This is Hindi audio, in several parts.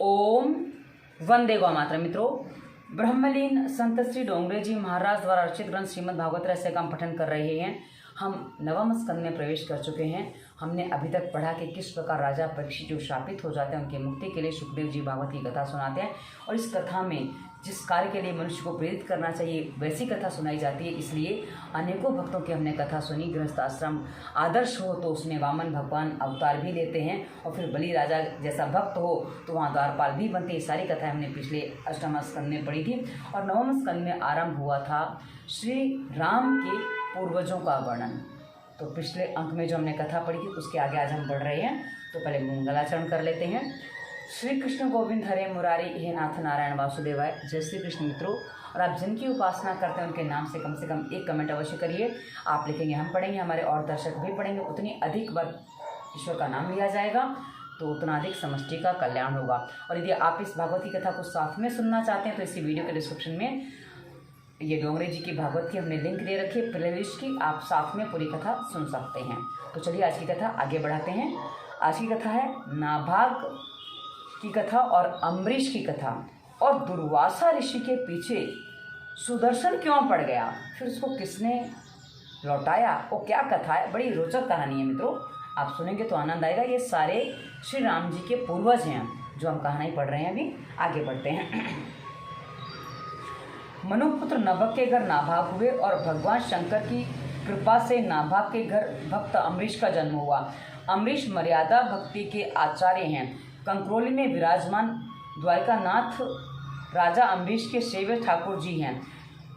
ओम वंदे गौ मातरम। मित्रों, ब्रह्मलीन संत श्री डोंगरे जी महाराज द्वारा रचित ग्रंथ श्रीमद् भागवत रहस्य का हम पठन कर रहे हैं। हम नवम स्कंद में प्रवेश कर चुके हैं। हमने अभी तक पढ़ा कि किस प्रकार राजा परीक्षित जो शापित हो जाते हैं उनकी मुक्ति के लिए सुखदेव जी भागवत की कथा सुनाते हैं, और इस कथा में जिस कार्य के लिए मनुष्य को प्रेरित करना चाहिए वैसी कथा सुनाई जाती है। इसलिए अनेकों भक्तों की हमने कथा सुनी। गृहस्थ आश्रम आदर्श हो तो उसमें वामन भगवान अवतार भी लेते हैं, और फिर बलि राजा जैसा भक्त हो तो वहाँ द्वारपाल भी बनते हैं। सारी कथाएं हमने पिछले अष्टम स्कंद में पढ़ी थी, और नवम स्कंद में आरंभ हुआ था श्री राम के पूर्वजों का वर्णन। तो पिछले अंक में जो हमने कथा पढ़ी थी उसके आगे आज हम बढ़ रहे हैं। तो पहले मंगलाचरण कर लेते हैं। श्री कृष्ण गोविंद हरे मुरारी हे नाथ नारायण वासुदेवाय। जय श्री कृष्ण। मित्रों, और आप जिनकी उपासना करते हैं उनके नाम से कम एक कमेंट अवश्य करिए। आप लिखेंगे, हम पढ़ेंगे, हमारे और दर्शक भी पढ़ेंगे। उतनी अधिक बार ईश्वर का नाम लिया जाएगा तो उतना अधिक समष्टि का कल्याण होगा। और यदि आप इस भागवती कथा को साथ में सुनना चाहते हैं तो इसी वीडियो के डिस्क्रिप्शन में ये डोंगरे जी की भागवत की हमने लिंक दे रखी है प्लेलिस्ट की, आप साथ में पूरी कथा सुन सकते हैं। तो चलिए आज की कथा आगे बढ़ाते हैं। आज की कथा है नाभाग की कथा और अम्बरीश की कथा। और दुर्वासा ऋषि के पीछे सुदर्शन क्यों पड़ गया, फिर उसको किसने लौटाया, वो क्या कथा है। बड़ी रोचक कहानी है मित्रों, आप सुनेंगे तो आनंद आएगा। ये सारे श्री राम जी के पूर्वज हैं जो हम कहानी पढ़ रहे हैं। अभी आगे बढ़ते हैं। मनुपुत्र नभक के घर नाभाग हुए और भगवान शंकर की कृपा से नाभाग के घर भक्त अम्बरीश का जन्म हुआ। अम्बरीश मर्यादा भक्ति के आचार्य हैं। कंक्रोली में विराजमान द्वारिकानाथ राजा अम्बरीश के सेव्य ठाकुर जी हैं।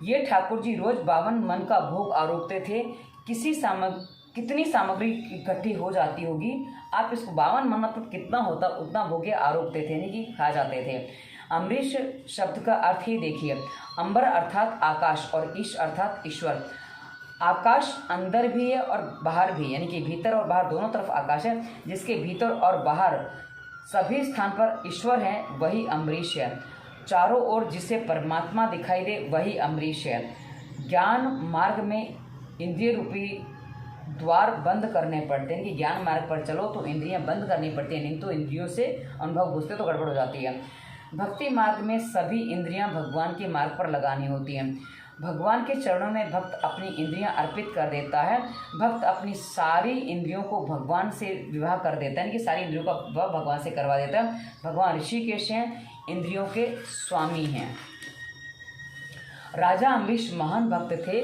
ये ठाकुर जी रोज 52 मन का भोग आरोपते थे। कितनी सामग्री इकट्ठी हो जाती होगी, आप इसको 52 मन मतलब कितना होता उतना भोगे आरोपते थे, यानी कि खा जाते थे। अम्बरीश शब्द का अर्थ ही देखिए। अंबर अर्थात आकाश और ईश अर्थात ईश्वर। आकाश अंदर भी है और बाहर भी, यानी कि भीतर और बाहर दोनों तरफ आकाश है। जिसके भीतर और बाहर सभी स्थान पर ईश्वर है वही अम्बरीश है। चारों ओर जिसे परमात्मा दिखाई दे वही अम्बरीश है। ज्ञान मार्ग में इंद्रिय रूपी द्वार बंद करने पड़ते हैं कि ज्ञान मार्ग पर चलो तो इंद्रियां बंद करनी पड़ती हैं, नहीं तो इंद्रियों से अनुभव घुसते तो गड़बड़ हो जाती है। भक्ति मार्ग में सभी इंद्रियां भगवान के मार्ग पर लगानी होती हैं। भगवान के चरणों में भक्त अपनी इंद्रियां अर्पित कर देता है। भक्त अपनी सारी इंद्रियों को भगवान से विवाह कर देता है, कि सारी इंद्रियों का विवाह भगवान से करवा देता है। भगवान ऋषिकेश हैं, इंद्रियों के स्वामी हैं। राजा अम्बरीश महान भक्त थे।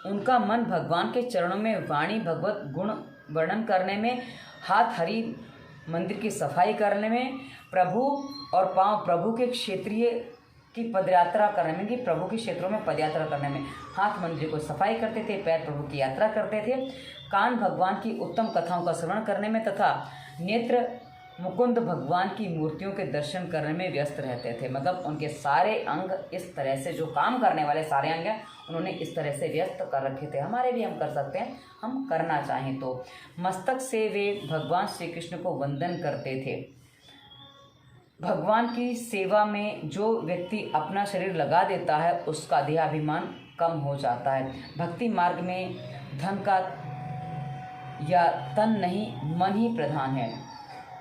उनका मन भगवान के चरणों में, वाणी भगवत गुण वर्णन करने में, हाथ हरि मंदिर की सफाई करने में, प्रभु और पांव प्रभु के क्षेत्रीय की पदयात्रा करने में, कि प्रभु के क्षेत्रों में पदयात्रा करने में, हाथ मंदिर को सफाई करते थे, पैर प्रभु की यात्रा करते थे, कान भगवान की उत्तम कथाओं का श्रवण करने में तथा नेत्र मुकुंद भगवान की मूर्तियों के दर्शन करने में व्यस्त रहते थे। मतलब उनके सारे अंग इस तरह से, जो काम करने वाले सारे अंग हैं उन्होंने इस तरह से व्यस्त कर रखे थे। हमारे भी हम कर सकते हैं, हम करना चाहें तो। मस्तक से वे भगवान श्री कृष्ण को वंदन करते थे। भगवान की सेवा में जो व्यक्ति अपना शरीर लगा देता है उसका देहाभिमान कम हो जाता है। भक्ति मार्ग में धन का या तन नहीं, मन ही प्रधान है।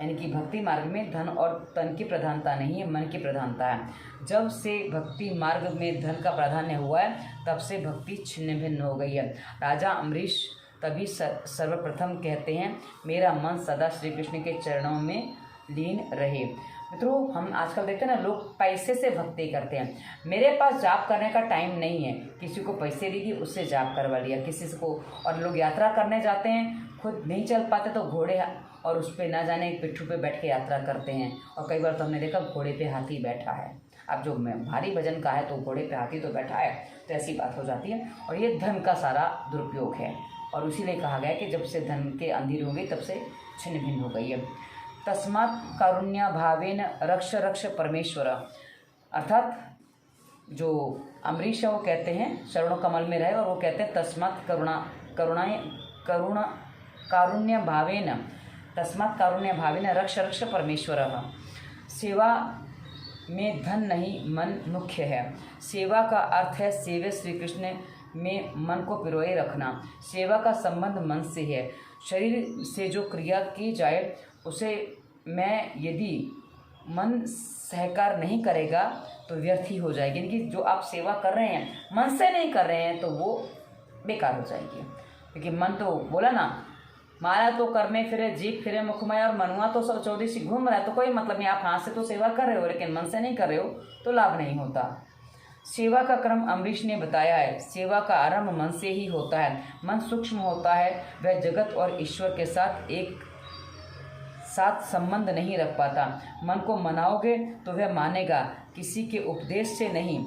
यानी कि भक्ति मार्ग में धन और तन की प्रधानता नहीं है, मन की प्रधानता है। जब से भक्ति मार्ग में धन का प्राधान्य हुआ है तब से भक्ति छिन्न भिन्न हो गई है। राजा अम्बरीश तभी सर्वप्रथम कहते हैं, मेरा मन सदा श्री कृष्ण के चरणों में लीन रहे। मित्रों, हम आजकल देखते हैं ना, लोग पैसे से भक्ति करते हैं। मेरे पास जाप करने का टाइम नहीं है, किसी को पैसे दे दिए उससे जाप करवा लिया किसी को। और लोग यात्रा करने जाते हैं, खुद नहीं चल पाते तो घोड़े और उस पर ना जाने पिट्ठू पे बैठ के यात्रा करते हैं। और कई बार तो हमने देखा घोड़े पे हाथी बैठा है। अब जो भारी वजन का है तो घोड़े पे हाथी तो बैठा है, तो ऐसी बात हो जाती है। और ये धन का सारा दुरुपयोग है, और इसीलिए कहा गया कि जब से धन के अंधेर हो गई तब से छिन्न भिन्न हो गई है। तस्मात् कारुण्य भावेन रक्ष रक्ष परमेश्वर। अर्थात जो अम्बरीश है वो कहते हैं शरणों कमल में रहे, और वो कहते हैं तस्मात् कारुण्य भावेन, तस्मात् कारुण्य भावेन रक्ष रक्ष परमेश्वर। सेवा में धन नहीं, मन मुख्य है। सेवा का अर्थ है सेव्य श्री कृष्ण में मन को पिरोए रखना। सेवा का संबंध मन से है। शरीर से जो क्रिया की जाए उसे मैं यदि मन सहकार नहीं करेगा तो व्यर्थ ही हो जाएगी। यानी कि जो आप सेवा कर रहे हैं मन से नहीं कर रहे हैं तो वो बेकार हो जाएगी। क्योंकि मन तो बोला ना, मारा तो कर में फिरे जीभ फिरे मुख में, और मनुआ तो सब चौदिशी घूम रहा है। तो कोई मतलब नहीं, आप हाथ से तो सेवा कर रहे हो लेकिन मन से नहीं कर रहे हो तो लाभ नहीं होता। सेवा का क्रम अम्बरीश ने बताया है। सेवा का आरंभ मन से ही होता है। मन सूक्ष्म होता है, वह जगत और ईश्वर के साथ एक साथ संबंध नहीं रख पाता। मन को मनाओगे तो वह मानेगा, किसी के उपदेश से नहीं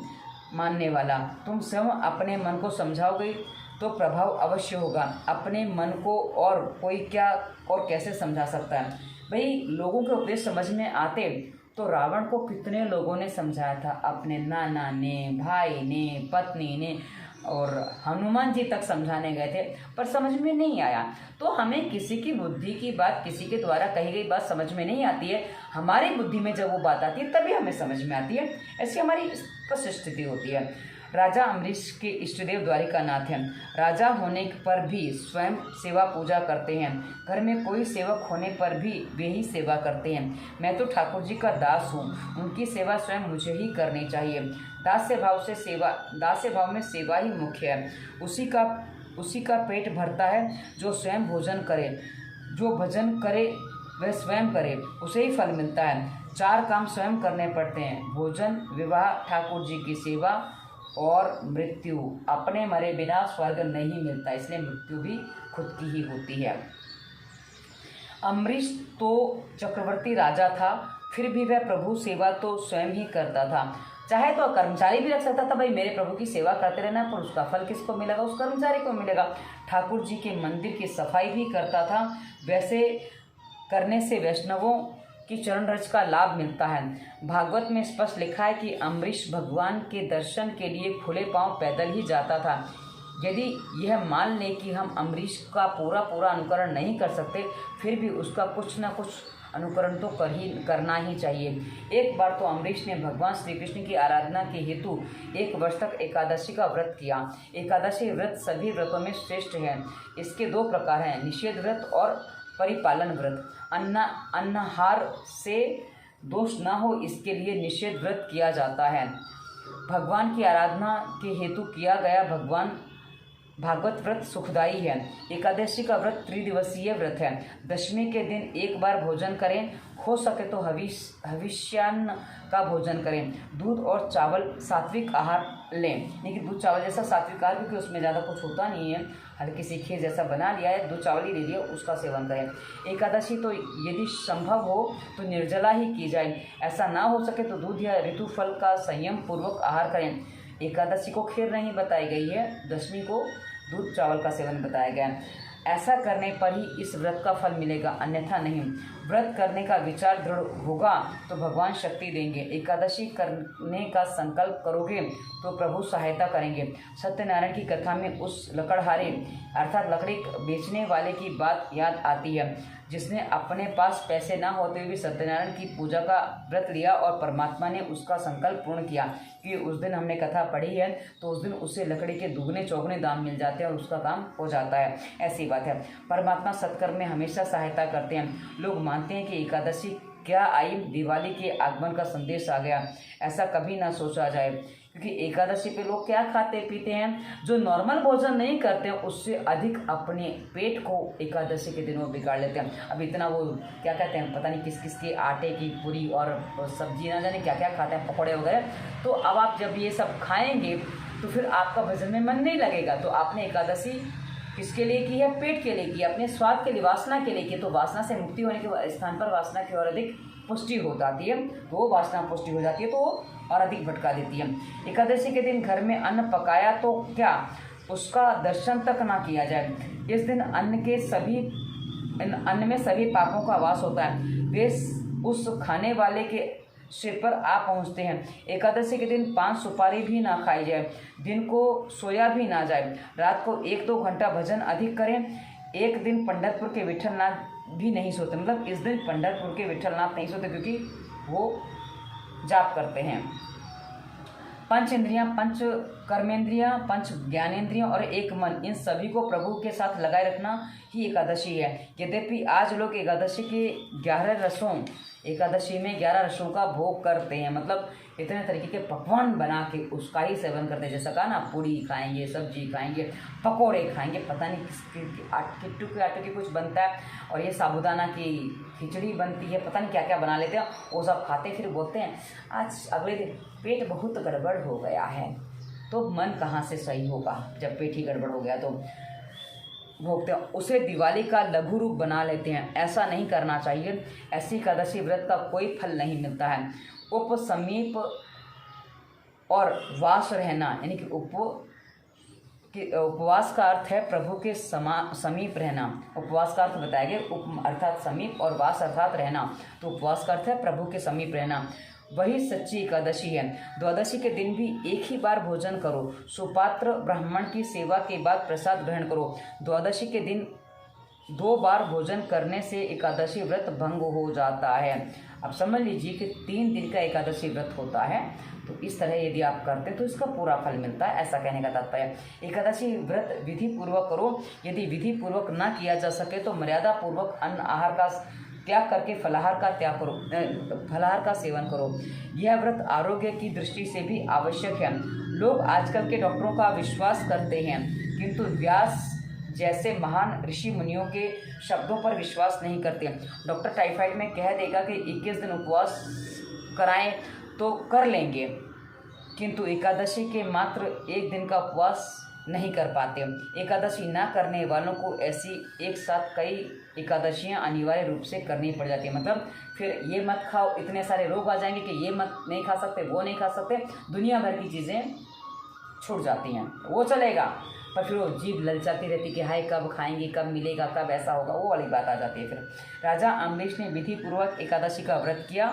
मानने वाला। तुम स्वयं अपने मन को समझाओगे तो प्रभाव अवश्य होगा। अपने मन को और कोई क्या और कैसे समझा सकता है। भाई लोगों के उपदेश समझ में आते तो रावण को कितने लोगों ने समझाया था, अपने नाना ने, भाई ने, पत्नी ने, और हनुमान जी तक समझाने गए थे पर समझ में नहीं आया। तो हमें किसी की बुद्धि की बात, किसी के द्वारा कही गई बात समझ में नहीं आती है। हमारी बुद्धि में जब वो बात आती है तभी हमें समझ में आती है। ऐसी हमारी स्पष्ट स्थिति होती है। राजा अम्बरीश के इष्टदेव द्वारिकानाथ हैं। राजा होने पर भी स्वयं सेवा पूजा करते हैं। घर में कोई सेवक होने पर भी वे ही सेवा करते हैं। मैं तो ठाकुर जी का दास हूँ, उनकी सेवा स्वयं मुझे ही करनी चाहिए। दास्य भाव में सेवा ही मुख्य है। उसी का पेट भरता है जो स्वयं भोजन करे। जो भजन करे वह स्वयं करे, उसे ही फल मिलता है। 4 काम स्वयं करने पड़ते हैं, भोजन, विवाह, ठाकुर जी की सेवा और मृत्यु। अपने मरे बिना स्वर्ग नहीं मिलता, इसलिए मृत्यु भी खुद की ही होती है। अम्बरीश तो चक्रवर्ती राजा था, फिर भी वह प्रभु सेवा तो स्वयं ही करता था। चाहे तो कर्मचारी भी रख सकता था, भाई मेरे प्रभु की सेवा करते रहना, पर उसका फल किसको मिलेगा? उस कर्मचारी को मिलेगा। ठाकुर जी के मंदिर की सफाई भी करता था। वैसे करने से वैष्णवों की चरण रज का लाभ मिलता है। भागवत में स्पष्ट लिखा है कि अम्बरीश भगवान के दर्शन के लिए खुले पांव पैदल ही जाता था। यदि यह मान लें कि हम अम्बरीश का पूरा अनुकरण नहीं कर सकते, फिर भी उसका कुछ न कुछ अनुकरण तो करना ही चाहिए। एक बार तो अम्बरीश ने भगवान श्री कृष्ण की आराधना के हेतु 1 वर्ष तक एकादशी का व्रत किया। एकादशी व्रत सभी व्रतों में श्रेष्ठ है। इसके 2 प्रकार हैं, निषेध व्रत और परिपालन व्रत। अन्नहार से दोष न हो इसके लिए निषेध व्रत किया जाता है। भगवान की आराधना के हेतु किया गया भागवत व्रत सुखदायी है। एकादशी का व्रत त्रिदिवसीय व्रत है। दशमी के दिन एक बार भोजन करें, हो सके तो हविष्यान्न का भोजन करें। दूध और चावल सात्विक आहार लें। लेकिन दूध चावल जैसा सात्विक आहार, क्योंकि उसमें ज़्यादा कुछ होता नहीं है, हल्की सी खीर जैसा बना लिया है, दूध चावल ही ले लिया, उसका सेवन करें। एकादशी तो यदि संभव हो तो निर्जला ही की जाए। ऐसा ना हो सके तो दूध या ऋतु फल का संयम पूर्वक आहार करें। एकादशी को खीर नहीं बताई गई है, दशमी को दूध चावल का सेवन बताया गया है। ऐसा करने पर ही इस व्रत का फल मिलेगा, अन्यथा नहीं। व्रत करने का विचार दृढ़ होगा तो भगवान शक्ति देंगे। एकादशी करने का संकल्प करोगे तो प्रभु सहायता करेंगे। सत्यनारायण की कथा में उस लकड़हारे अर्थात लकड़ी बेचने वाले की बात याद आती है, जिसने अपने पास पैसे ना होते हुए भी सत्यनारायण की पूजा का व्रत लिया और परमात्मा ने उसका संकल्प पूर्ण किया। कि उस दिन हमने कथा पढ़ी है तो उस दिन उसे लकड़ी के दुगने चौगुने दाम मिल जाते हैं और उसका काम हो जाता है। ऐसी बात है। परमात्मा सत्कर्म में हमेशा सहायता करते हैं। लोग मानते हैं कि एकादशी क्या आई, दिवाली के आगमन का संदेश आ गया। ऐसा कभी ना सोचा जाए, क्योंकि एकादशी पे लोग क्या खाते पीते हैं, जो नॉर्मल भोजन नहीं करते हैं उससे अधिक अपने पेट को एकादशी के दिन वो बिगाड़ लेते हैं। अब इतना वो क्या कहते हैं, पता नहीं किस किस के आटे की पूरी और सब्जी ना जाने क्या क्या खाते हैं, पकौड़े वगैरह। तो अब आप जब ये सब खाएंगे तो फिर आपका भजन में मन नहीं लगेगा। तो आपने एकादशी किसके लिए की है? पेट के लिए की, अपने स्वाद के लिए, वासना के लिए की। तो वासना से मुक्ति होने के स्थान पर वासना की और अधिक पुष्टि हो जाती है। तो वो वासना पुष्टि हो जाती है तो वो और अधिक भटका देती है। एकादशी के दिन घर में अन्न पकाया तो क्या उसका दर्शन तक ना किया जाए। इस दिन अन्न में सभी पापों का वास होता है, वे उस खाने वाले के सिर पर आ पहुँचते हैं। एकादशी के दिन 5 सुपारी भी ना खाई जाए, दिन को सोया भी ना जाए, रात को 1-2 घंटा भजन अधिक करें। एक दिन पंढरपुर के विठलनाथ भी नहीं सोते, मतलब इस दिन पंढरपुर के विठलनाथ नहीं सोते क्योंकि वो जाप करते हैं। 5 इंद्रियां, 5 कर्मेंद्रियां, 5 ज्ञानेंद्रियां और 1 मन, इन सभी को प्रभु के साथ लगाए रखना ही एकादशी है। यद्यपि आज लोग एकादशी के 11 रसों एकादशी में 11 रसों का भोग करते हैं, मतलब इतने तरीके के पकवान बना के उसका ही सेवन करते हैं। जैसा कहा ना, पूड़ी खाएंगे, सब्जी खाएंगे, पकोड़े खाएंगे, पता नहीं किट्टू के आटे की कुछ बनता है, और ये साबूदाना की खिचड़ी बनती है, पता नहीं क्या क्या बना लेते हैं, वो सब खाते फिर बोलते हैं आज अगले दिन पेट बहुत गड़बड़ हो गया है। तो मन कहाँ से सही होगा जब पेट ही गड़बड़ हो गया तो भोगते हैं, उसे दिवाली का लघु रूप बना लेते हैं। ऐसा नहीं करना चाहिए। ऐसी एकादशी व्रत का कोई फल नहीं मिलता है। समीप और वास रहना, यानी कि उपवास का अर्थ है प्रभु के समीप रहना। उपवास का अर्थ बताया गया, उप अर्थात समीप और वास अर्थात रहना, तो उपवास का अर्थ है प्रभु के समीप रहना। वही सच्ची एकादशी है। द्वादशी के दिन भी एक ही बार भोजन करो। सुपात्र ब्राह्मण की सेवा के बाद प्रसाद ग्रहण करो। द्वादशी के दिन 2 बार भोजन करने से एकादशी व्रत भंग हो जाता है। अब समझ लीजिए कि 3 दिन का एकादशी व्रत होता है, तो इस तरह यदि आप करते हैं तो इसका पूरा फल मिलता है, ऐसा कहने का तात्पर्य। एकादशी व्रत विधि पूर्वक करो। यदि विधि पूर्वक ना किया जा सके तो मर्यादा पूर्वक अन्न आहार का त्याग करके फलाहार का त्याग करो, फलाहार का सेवन करो। यह व्रत आरोग्य की दृष्टि से भी आवश्यक है। लोग आजकल के डॉक्टरों का विश्वास करते हैं, किंतु व्यास जैसे महान ऋषि मुनियों के शब्दों पर विश्वास नहीं करते। डॉक्टर टाइफाइड में कह देगा कि 21 दिन उपवास कराएं तो कर लेंगे, किंतु एकादशी के मात्र 1 दिन का उपवास नहीं कर पाते। एकादशी ना करने वालों को ऐसी एक साथ कई एकादशियां अनिवार्य रूप से करनी पड़ जाती है। मतलब फिर ये मत खाओ, इतने सारे रोग आ जाएंगे कि ये मत नहीं खा सकते, वो नहीं खा सकते, दुनिया भर की चीज़ें छूट जाती हैं, वो चलेगा, पर फिर वो जीभ ललचाती रहती कि हाय कब खाएंगे, कब मिलेगा, कब ऐसा होगा, वो वाली बात आ जाती है। फिर राजा अम्बरीश ने विधि पूर्वक एकादशी का व्रत किया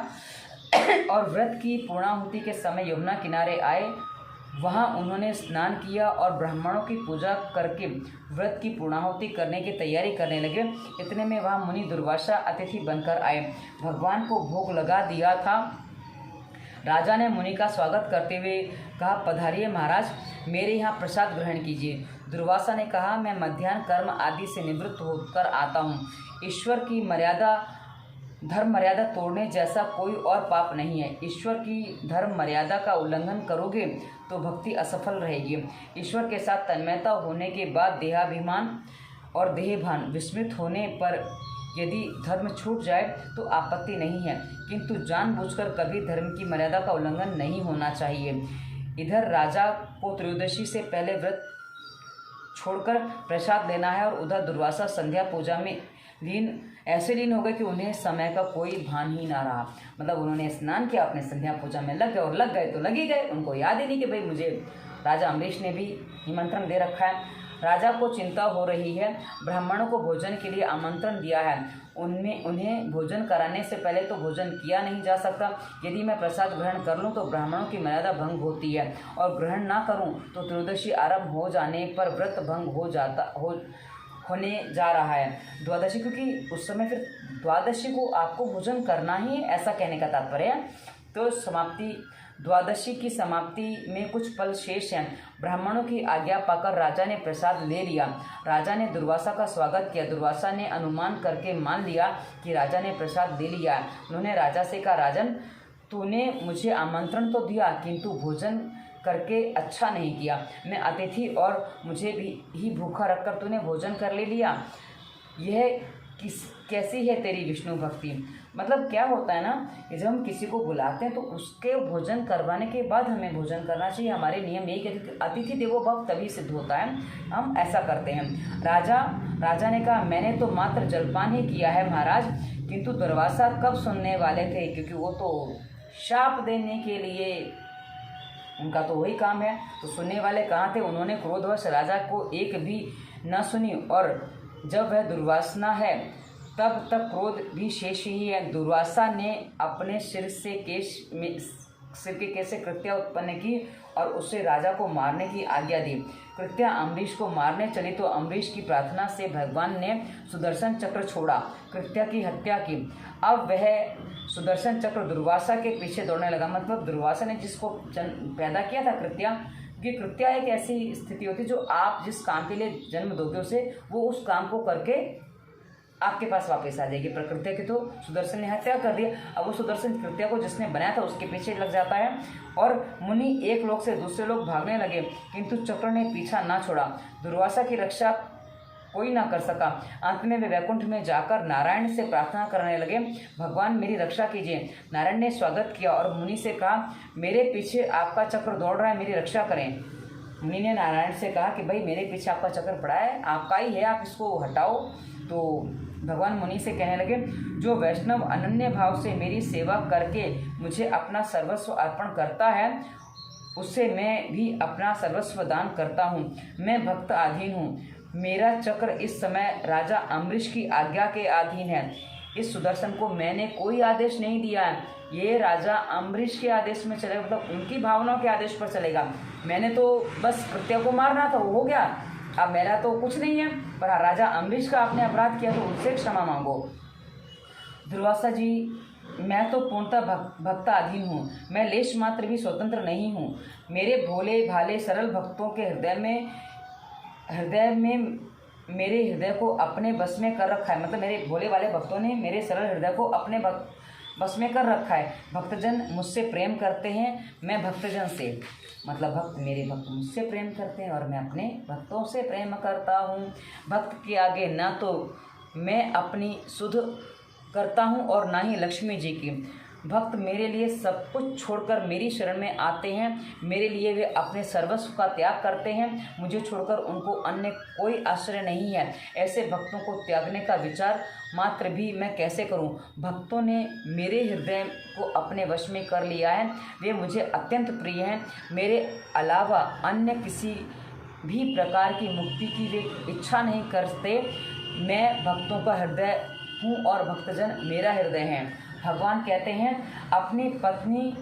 और व्रत की पूर्णाहुति के समय यमुना किनारे आए। वहाँ उन्होंने स्नान किया और ब्राह्मणों की पूजा करके व्रत की पूर्णाहुति करने की तैयारी करने लगे। इतने में वहाँ मुनि दुर्वासा अतिथि बनकर आए। भगवान को भोग लगा दिया था। राजा ने मुनि का स्वागत करते हुए कहा, पधारिए महाराज, मेरे यहाँ प्रसाद ग्रहण कीजिए। दुर्वासा ने कहा, मैं मध्याह्न कर्म आदि से निवृत्त होकर आता हूँ। ईश्वर की मर्यादा, धर्म मर्यादा तोड़ने जैसा कोई और पाप नहीं है। ईश्वर की धर्म मर्यादा का उल्लंघन करोगे तो भक्ति असफल रहेगी। ईश्वर के साथ तन्मयता होने के बाद देहाभिमान और देहभान विस्मृत होने पर यदि धर्म छूट जाए तो आपत्ति नहीं है, किंतु जानबूझकर कभी धर्म की मर्यादा का उल्लंघन नहीं होना चाहिए। इधर राजा को त्रयोदशी से पहले व्रत छोड़कर प्रसाद लेना है और उधर दुर्वासा संध्या पूजा में ऐसे लीन हो गए कि उन्हें समय का कोई भान ही ना रहा। मतलब उन्होंने स्नान किया, अपने संध्या पूजा में लग गए, और लग गए तो लग ही गए, उनको याद ही नहीं कि भाई मुझे राजा अम्बरीश ने भी निमंत्रण दे रखा है। राजा को चिंता हो रही है। ब्राह्मणों को भोजन के लिए आमंत्रण दिया है, उन्हें भोजन कराने से पहले तो भोजन किया नहीं जा सकता। यदि मैं प्रसाद ग्रहण कर लूँ तो ब्राह्मणों की मर्यादा भंग होती है, और ग्रहण ना करूँ तो त्रयोदशी आरंभ हो जाने पर व्रत भंग होने जा रहा है। द्वादशी, क्योंकि उस समय फिर द्वादशी को आपको भोजन करना ही है, ऐसा कहने का तात्पर्य है। तो द्वादशी की समाप्ति में कुछ पल शेष हैं। ब्राह्मणों की आज्ञा पाकर राजा ने प्रसाद ले लिया। राजा ने दुर्वासा का स्वागत किया। दुर्वासा ने अनुमान करके मान लिया कि राजा ने प्रसाद ले लिया। उन्होंने राजा से कहा, राजन, तूने मुझे आमंत्रण तो दिया, किंतु भोजन करके अच्छा नहीं किया। मैं अतिथि और मुझे भी भूखा रखकर तूने भोजन कर ले लिया। यह कैसी है तेरी विष्णु भक्ति। मतलब क्या होता है ना कि जब हम किसी को बुलाते हैं तो उसके भोजन करवाने के बाद हमें भोजन करना चाहिए। हमारे नियम यही कहते हैं, अतिथि देवो भव तभी सिद्ध होता है, हम ऐसा करते हैं। राजा ने कहा, मैंने तो मात्र जलपान ही किया है महाराज। किंतु दुर्वासा कब सुनने वाले थे, क्योंकि वो तो शाप देने के लिए, उनका तो वही काम है, तो सुनने वाले कहाँ थे। उन्होंने क्रोधवश राजा को एक भी न सुनी, और जब वह दुर्वासना है तब तक क्रोध भी शेष ही है। दुर्वासा ने अपने सिर के केश से कृत्या उत्पन्न की और उससे राजा को मारने की आज्ञा दी। कृत्या अम्बरीश को मारने चली तो अम्बरीश की प्रार्थना से भगवान ने सुदर्शन चक्र छोड़ा, कृत्या की हत्या की। अब वह सुदर्शन चक्र दुर्वासा के पीछे दौड़ने लगा। मतलब दुर्वासा ने जिसको पैदा किया था, कृत्या एक ऐसी स्थिति होती है जो आप जिस काम के लिए जन्म दोगे उसे वो उस काम को करके आपके पास वापस आ जाएगी। प्रकृति की तो सुदर्शन ने हत्या कर दी, अब वो सुदर्शन कृत्या को जिसने बनाया था उसके पीछे लग जाता है और मुनि एक लोक से दूसरे लोक भागने लगे, किंतु चक्र ने पीछा ना छोड़ा। दुर्वासा की रक्षा कोई ना कर सका। अंत में वे वैकुंठ में जाकर नारायण से प्रार्थना करने लगे, भगवान मेरी रक्षा कीजिए। नारायण ने स्वागत किया और मुनि से कहा, मेरे पीछे आपका चक्र दौड़ रहा है, मेरी रक्षा करें। मुनि ने नारायण से कहा कि भाई मेरे पीछे आपका चक्र पड़ा है, आपका ही है, आप इसको हटाओ। तो भगवान मुनि से कहने लगे, जो वैष्णव अनन्य भाव से मेरी सेवा करके मुझे अपना सर्वस्व अर्पण करता है, उससे मैं भी अपना सर्वस्व दान करता हूँ। मैं भक्त अधीन हूँ। मेरा चक्र इस समय राजा अम्बरीश की आज्ञा के अधीन है। इस सुदर्शन को मैंने कोई आदेश नहीं दिया है, ये राजा अम्बरीश के आदेश में चलेगा, मतलब उनकी भावनाओं के आदेश पर चलेगा। मैंने तो बस कृत्य को मारना था, वो हो गया, अब मेरा तो कुछ नहीं है। पर राजा अम्बरीश का आपने अपराध किया तो उनसे क्षमा मांगो। दुर्वासा जी, मैं तो पूर्णतः भक्ताधीन हूँ, मैं लेश मात्र भी स्वतंत्र नहीं हूँ। मेरे भोले भाले सरल भक्तों के हृदय में मेरे हृदय को अपने बस में कर रखा है, मतलब मेरे भोले वाले भक्तों ने मेरे सरल हृदय को अपने बस में कर रखा है। भक्तजन मुझसे प्रेम करते हैं, मैं भक्तजन से, मतलब भक्त मेरे भक्त मुझसे प्रेम करते हैं और मैं अपने भक्तों से प्रेम करता हूँ। भक्त के आगे ना तो मैं अपनी सुध करता हूँ और ना ही लक्ष्मी जी की। भक्त मेरे लिए सब कुछ छोड़कर मेरी शरण में आते हैं, मेरे लिए वे अपने सर्वस्व का त्याग करते हैं, मुझे छोड़कर उनको अन्य कोई आश्रय नहीं है। ऐसे भक्तों को त्यागने का विचार मात्र भी मैं कैसे करूं? भक्तों ने मेरे हृदय को अपने वश में कर लिया है, वे मुझे अत्यंत प्रिय हैं। मेरे अलावा अन्य किसी भी प्रकार की मुक्ति की वे इच्छा नहीं करते। मैं भक्तों का हृदय हूँ और भक्तजन मेरा हृदय है। भगवान कहते हैं, अपनी पत्नी,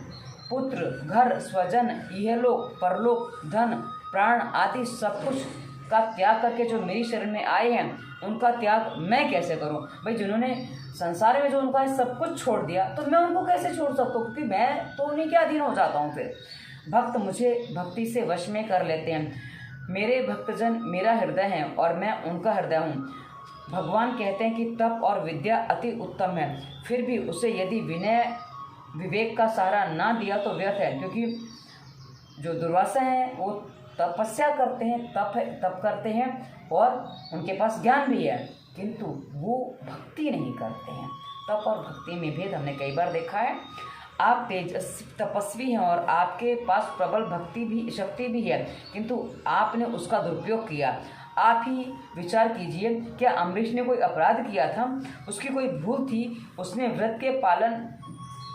पुत्र, घर, स्वजन, इहलोक परलोक, धन, प्राण आदि सब कुछ का त्याग करके जो मेरी शरण में आए हैं, उनका त्याग मैं कैसे करूं? भाई जिन्होंने संसार में जो उनका सब कुछ छोड़ दिया, तो मैं उनको कैसे छोड़ सकता हूँ? क्योंकि मैं तो उन्हीं के अधीन हो जाता हूँ। फिर भक्त मुझे भक्ति से वश में कर लेते हैं। मेरे भक्तजन मेरा हृदय हैं और मैं उनका हृदय हूँ। भगवान कहते हैं कि तप और विद्या अति उत्तम है, फिर भी उसे यदि विनय विवेक का सहारा ना दिया तो व्यर्थ है। क्योंकि जो दुर्वासा हैं वो तपस्या करते हैं, तप करते हैं और उनके पास ज्ञान भी है, किंतु वो भक्ति नहीं करते हैं। तप और भक्ति में भेद हमने कई बार देखा है। आप तेजस्वी तपस्वी हैं और आपके पास प्रबल भक्ति भी शक्ति भी है, किंतु आपने उसका दुरुपयोग किया। आप ही विचार कीजिए, क्या अम्बरीश ने कोई अपराध किया था? उसकी कोई भूल थी? उसने व्रत के पालन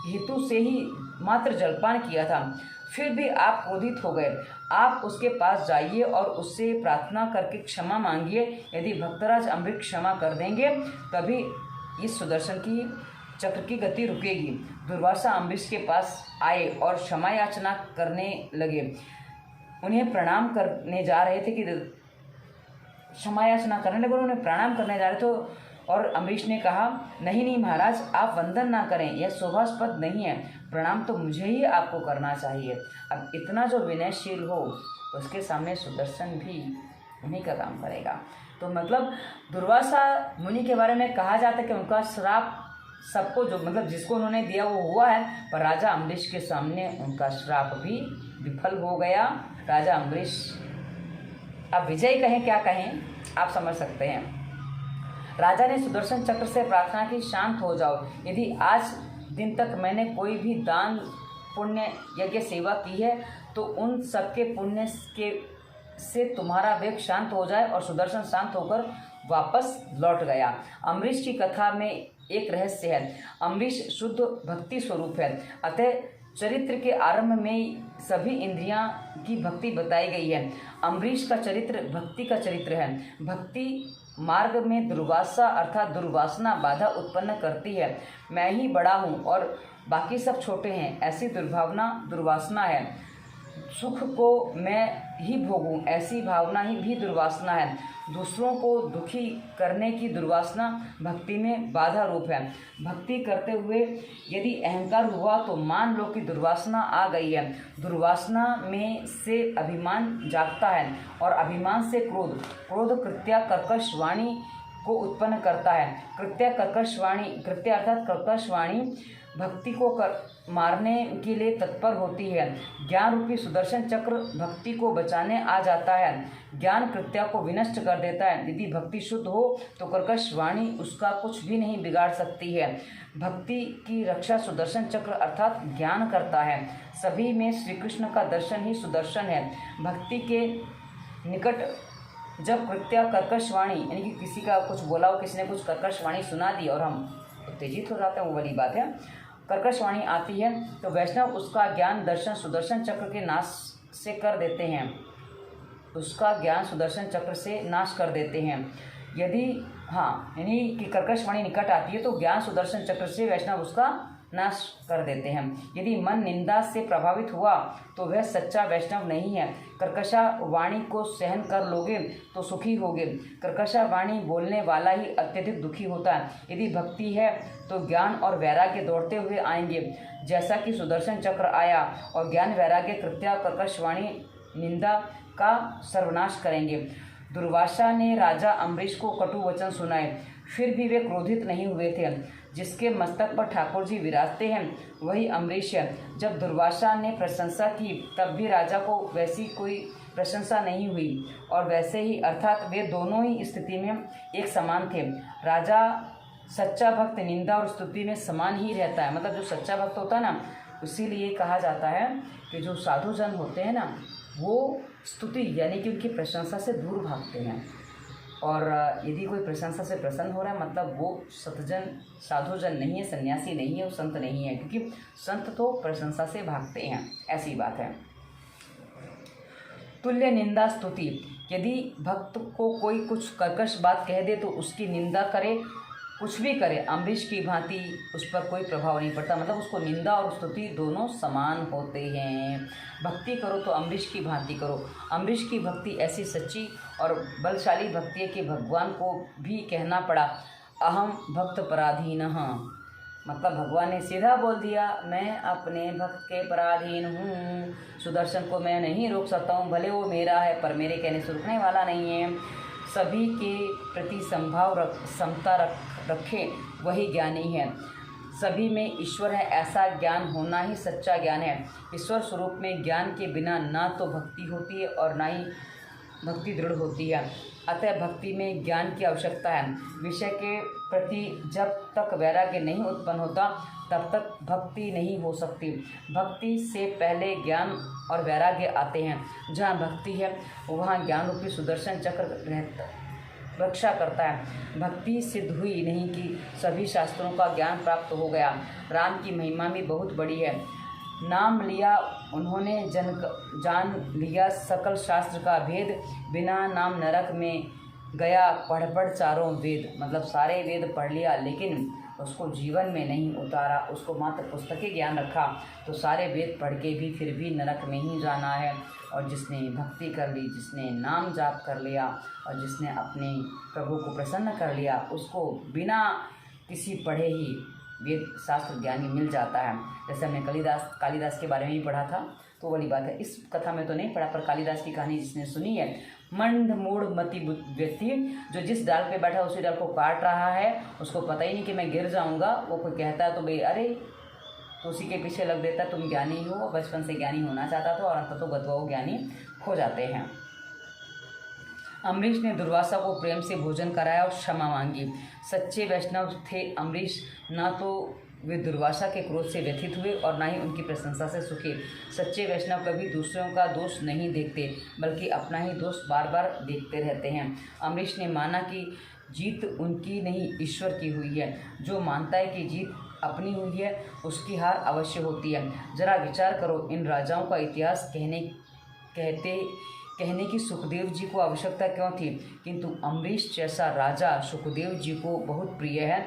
हेतु से ही मात्र जलपान किया था, फिर भी आप क्रोधित हो गए। आप उसके पास जाइए और उससे प्रार्थना करके क्षमा मांगिए। यदि भक्तराज अम्बरीश क्षमा कर देंगे तभी इस सुदर्शन की चक्र की गति रुकेगी। दुर्वासा अम्बरीश के पास आए और क्षमा याचना करने लगे। उन्हें प्रणाम करने जा रहे थे कि क्षमा याचना करने लगे, उन्हें प्रणाम करने जा रहे थे और अम्बरीश ने कहा, नहीं महाराज, आप वंदन ना करें, यह शोभास्पद नहीं है, प्रणाम तो मुझे ही आपको करना चाहिए। अब इतना जो विनयशील हो उसके सामने सुदर्शन भी उन्हीं का काम करेगा। तो मतलब दुर्वासा मुनि के बारे में कहा जाता है कि उनका श्राप सबको जो मतलब जिसको उन्होंने दिया वो हुआ है, पर राजा अम्बरीश के सामने उनका श्राप भी विफल हो गया। राजा अम्बरीश अब विजय कहें क्या कहें, आप समझ सकते हैं। राजा ने सुदर्शन चक्र से प्रार्थना की, शांत हो जाओ। यदि आज दिन तक मैंने कोई भी दान पुण्य यज्ञ सेवा की है तो उन सबके पुण्य के से तुम्हारा वेग शांत हो जाए। और सुदर्शन शांत होकर वापस लौट गया। अम्बरीश की कथा में एक रहस्य है। अम्बरीश शुद्ध भक्ति स्वरूप है, अतः चरित्र के आरंभ में सभी इंद्रियां की भक्ति बताई गई है। अम्बरीश का चरित्र भक्ति का चरित्र है। भक्ति मार्ग में दुर्वासा अर्थात दुर्वासना बाधा उत्पन्न करती है। मैं ही बड़ा हूँ और बाकी सब छोटे हैं, ऐसी दुर्भावना दुर्वासना है। सुख को मैं ही भोगूं, ऐसी भावना ही भी दुर्वासना है। दूसरों को दुखी करने की दुर्वासना भक्ति में बाधा रूप है। भक्ति करते हुए यदि अहंकार हुआ तो मान लो कि दुर्वासना आ गई है। दुर्वासना में से अभिमान जागता है और अभिमान से क्रोध, क्रोध कृत्या कर्कश वाणी को उत्पन्न करता है। कृत्य कर्कशवाणी, कृत्य अर्थात कर्कशवाणी भक्ति को मारने के लिए तत्पर होती है। ज्ञान रूपी सुदर्शन चक्र भक्ति को बचाने आ जाता है। ज्ञान कृत्या को विनष्ट कर देता है। यदि भक्ति शुद्ध हो तो कर्कशवाणी उसका कुछ भी नहीं बिगाड़ सकती है। भक्ति की रक्षा सुदर्शन चक्र अर्थात ज्ञान करता है। सभी में श्री कृष्ण का दर्शन ही सुदर्शन है। भक्ति के निकट जब कृत्या कर्कशवाणी यानी कि किसी का कुछ बोला हो, किसी ने कुछ कर्कशवाणी सुना दी और हम उत्तेजित हो जाते हैं, वो वाली बात है। कर्कशवाणी आती है तो वैष्णव उसका ज्ञान दर्शन सुदर्शन चक्र के नाश से कर देते हैं, उसका ज्ञान सुदर्शन चक्र से नाश कर देते हैं। यदि यानी कि कर्कशवाणी निकट आती है तो ज्ञान सुदर्शन चक्र से वैष्णव उसका नाश कर देते हैं। यदि मन निंदा से प्रभावित हुआ तो वह सच्चा वैष्णव नहीं है। कर्कशा वाणी को सहन कर लोगे तो सुखी होगे। कर्कशा वाणी बोलने वाला ही अत्यधिक दुखी होता है। यदि भक्ति है तो ज्ञान और वैराग्य दौड़ते हुए आएंगे, जैसा कि सुदर्शन चक्र आया और ज्ञान वैराग्य कृत्या कर्कशवाणी निंदा का सर्वनाश करेंगे। दुर्वासा ने राजा अम्बरीश को कटु वचन सुनाए, फिर भी वे क्रोधित नहीं हुए थे। जिसके मस्तक पर ठाकुर जी विराजते हैं वही अम्बरीश है। जब दुर्वासा ने प्रशंसा की तब भी राजा को वैसी कोई प्रशंसा नहीं हुई और वैसे ही अर्थात वे दोनों ही स्थिति में एक समान थे। राजा सच्चा भक्त निंदा और स्तुति में समान ही रहता है। मतलब जो सच्चा भक्त होता है ना, इसीलिए कहा जाता है कि जो साधु जन होते हैं ना वो स्तुति यानी कि उनकी प्रशंसा से दूर भागते हैं, और यदि कोई प्रशंसा से प्रसन्न हो रहा है मतलब वो सतजन साधुजन नहीं है, सन्यासी नहीं है, वो संत नहीं है, क्योंकि संत तो प्रशंसा से भागते हैं, ऐसी बात है। तुल्य निंदा स्तुति, यदि भक्त को कोई कुछ कर्कश बात कह दे तो उसकी निंदा करे, कुछ भी करे, अम्बरीश की भांति उस पर कोई प्रभाव नहीं पड़ता। मतलब उसको निंदा और स्तुति दोनों समान होते हैं। भक्ति करो तो अम्बरीश की भांति करो। अम्बरीश की भक्ति ऐसी सच्ची और बलशाली भक्ति है कि भगवान को भी कहना पड़ा अहम भक्त पराधीनः। मतलब भगवान ने सीधा बोल दिया मैं अपने भक्त के पराधीन हूँ, सुदर्शन को मैं नहीं रोक सकता हूँ, भले वो मेरा है पर मेरे कहने से रुकने वाला नहीं है। सभी के प्रति समता रखे वही ज्ञानी है। सभी में ईश्वर है ऐसा ज्ञान होना ही सच्चा ज्ञान है। ईश्वर स्वरूप में ज्ञान के बिना ना तो भक्ति होती है और ना ही भक्ति दृढ़ होती है। अतः भक्ति में ज्ञान की आवश्यकता है। विषय के प्रति जब तक वैराग्य नहीं उत्पन्न होता तब तक भक्ति नहीं हो सकती। भक्ति से पहले ज्ञान और वैराग्य आते हैं। जहाँ भक्ति है वहाँ ज्ञान रूपी सुदर्शन चक्र रक्षा करता है। भक्ति सिद्ध हुई नहीं कि सभी शास्त्रों का ज्ञान प्राप्त हो गया। राम की महिमा भी बहुत बड़ी है। नाम लिया उन्होंने जान लिया सकल शास्त्र का भेद, बिना नाम नरक में गया पढ़ चारों वेद। मतलब सारे वेद पढ़ लिया लेकिन उसको जीवन में नहीं उतारा, उसको मात्र पुस्तकीय ज्ञान रखा तो सारे वेद पढ़ के भी फिर भी नरक में ही जाना है। और जिसने भक्ति कर ली, जिसने नाम जाप कर लिया और जिसने अपने प्रभु को प्रसन्न कर लिया उसको बिना किसी पढ़े ही वेद शास्त्र ज्ञानी मिल जाता है। जैसे हमने कालिदास के बारे में ही पढ़ा था तो वाली बात है। इस कथा में तो नहीं पढ़ा पर कालिदास की कहानी जिसने सुनी है, मंद मूढ़ मति व्यक्ति जो जिस डाल पे बैठा उसी डाल को काट रहा है, उसको पता ही नहीं कि मैं गिर जाऊंगा। वो कोई कहता है तो भाई अरे तो उसी के पीछे लग देता, तुम ज्ञानी हो, बचपन से ज्ञानी होना चाहता था और अंत तो गत्वा ज्ञानी हो जाते हैं। अम्बरीश ने दुर्वासा को प्रेम से भोजन कराया और क्षमा मांगी। सच्चे वैष्णव थे अम्बरीश, ना तो वे दुर्वासा के क्रोध से व्यथित हुए और ना ही उनकी प्रशंसा से सुखे। सच्चे वैष्णव कभी दूसरों का दोष नहीं देखते बल्कि अपना ही दोष बार बार देखते रहते हैं। अम्बरीश ने माना कि जीत उनकी नहीं ईश्वर की हुई है। जो मानता है कि जीत अपनी हुई है उसकी हार अवश्य होती है। जरा विचार करो, इन राजाओं का इतिहास कहने की सुखदेव जी को आवश्यकता क्यों थी, किंतु अम्बरीश जैसा राजा सुखदेव जी को बहुत प्रिय है।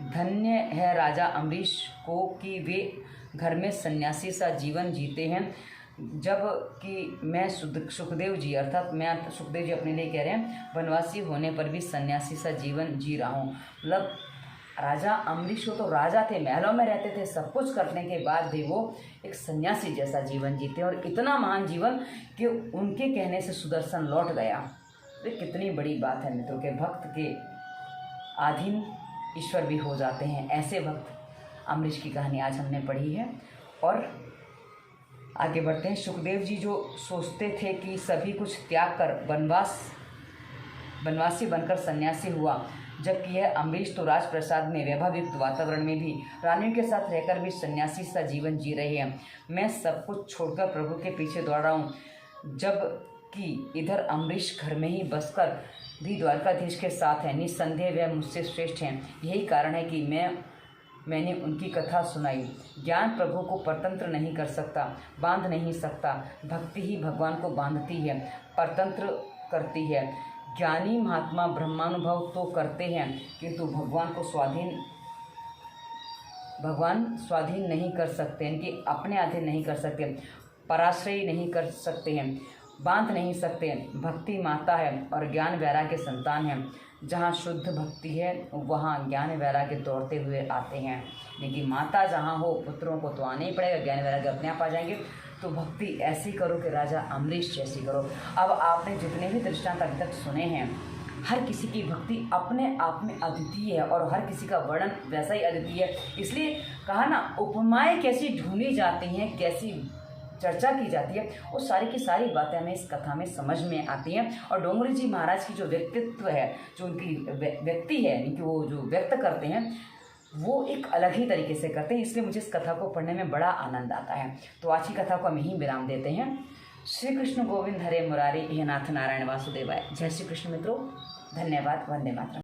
धन्य है राजा अम्बरीश को कि वे घर में सन्यासी सा जीवन जीते हैं, जब कि मैं सुखदेव जी अर्थात मैं सुखदेव जी अपने लिए कह रहे हैं वनवासी होने पर भी सन्यासी सा जीवन जी रहा हूँ। मतलब राजा अम्बरीश हो तो राजा थे, महलों में रहते थे, सब कुछ करने के बाद भी वो एक सन्यासी जैसा जीवन जीते और इतना महान जीवन कि उनके कहने से सुदर्शन लौट गया। तो कितनी बड़ी बात है मित्रों के भक्त के अधीन ईश्वर भी हो जाते हैं। ऐसे वक्त अम्बरीश की कहानी आज हमने पढ़ी है। और आगे बढ़ते हैं। सुखदेव जी जो सोचते थे कि सभी कुछ त्याग कर वनवासी बनकर सन्यासी हुआ, जबकि यह अम्बरीश तो राजप्रसाद में वैभवयुक्त वातावरण में भी रानियों के साथ रहकर भी सन्यासी सा जीवन जी रहे हैं। मैं सब कुछ छोड़कर प्रभु के पीछे दौड़ रहा हूँ, जबकि इधर अम्बरीश घर में ही बसकर भी द्वारकाधीश के साथ है। निस्संदेह वह मुझसे श्रेष्ठ हैं। यही कारण है कि मैंने उनकी कथा सुनाई। ज्ञान प्रभु को परतंत्र नहीं कर सकता, बांध नहीं सकता। भक्ति ही भगवान को बांधती है, परतंत्र करती है। ज्ञानी महात्मा ब्रह्मानुभव तो करते हैं, किंतु भगवान स्वाधीन नहीं कर सकते, इनकी अपने अधीन नहीं कर सकते, पराश्रय नहीं कर सकते हैं, बांध नहीं सकते। भक्ति माता है और ज्ञान वैराग्य संतान है। जहाँ शुद्ध भक्ति है वहाँ ज्ञान वैराग्य दौड़ते हुए आते हैं। लेकिन माता जहाँ हो, पुत्रों को तो आना ही पड़ेगा, ज्ञान वैराग्य अपने आप आ जाएंगे। तो भक्ति ऐसी करो कि राजा अम्बरीश जैसी करो। अब आपने जितने भी दृष्टांत अभी तक सुने हैं, हर किसी की भक्ति अपने आप में अद्वितीय है और हर किसी का वर्णन वैसा ही अद्वितीय है। इसलिए कहा ना, उपमाएं कैसी ढूंढी जाती हैं, कैसी चर्चा की जाती है, वो सारी की सारी बातें हमें इस कथा में समझ में आती हैं। और डोंगरे जी महाराज की जो व्यक्तित्व है, जो उनकी व्यक्ति है, इनकी वो जो व्यक्त करते हैं, वो एक अलग ही तरीके से करते हैं। इसलिए मुझे इस कथा को पढ़ने में बड़ा आनंद आता है। तो आज की कथा को हम यहीं विराम देते हैं। श्री कृष्ण गोविंद हरे मुरारी, हे नाथ नारायण वासुदेवाय। जय श्री कृष्ण मित्रों, धन्यवाद। वंदे मातरम।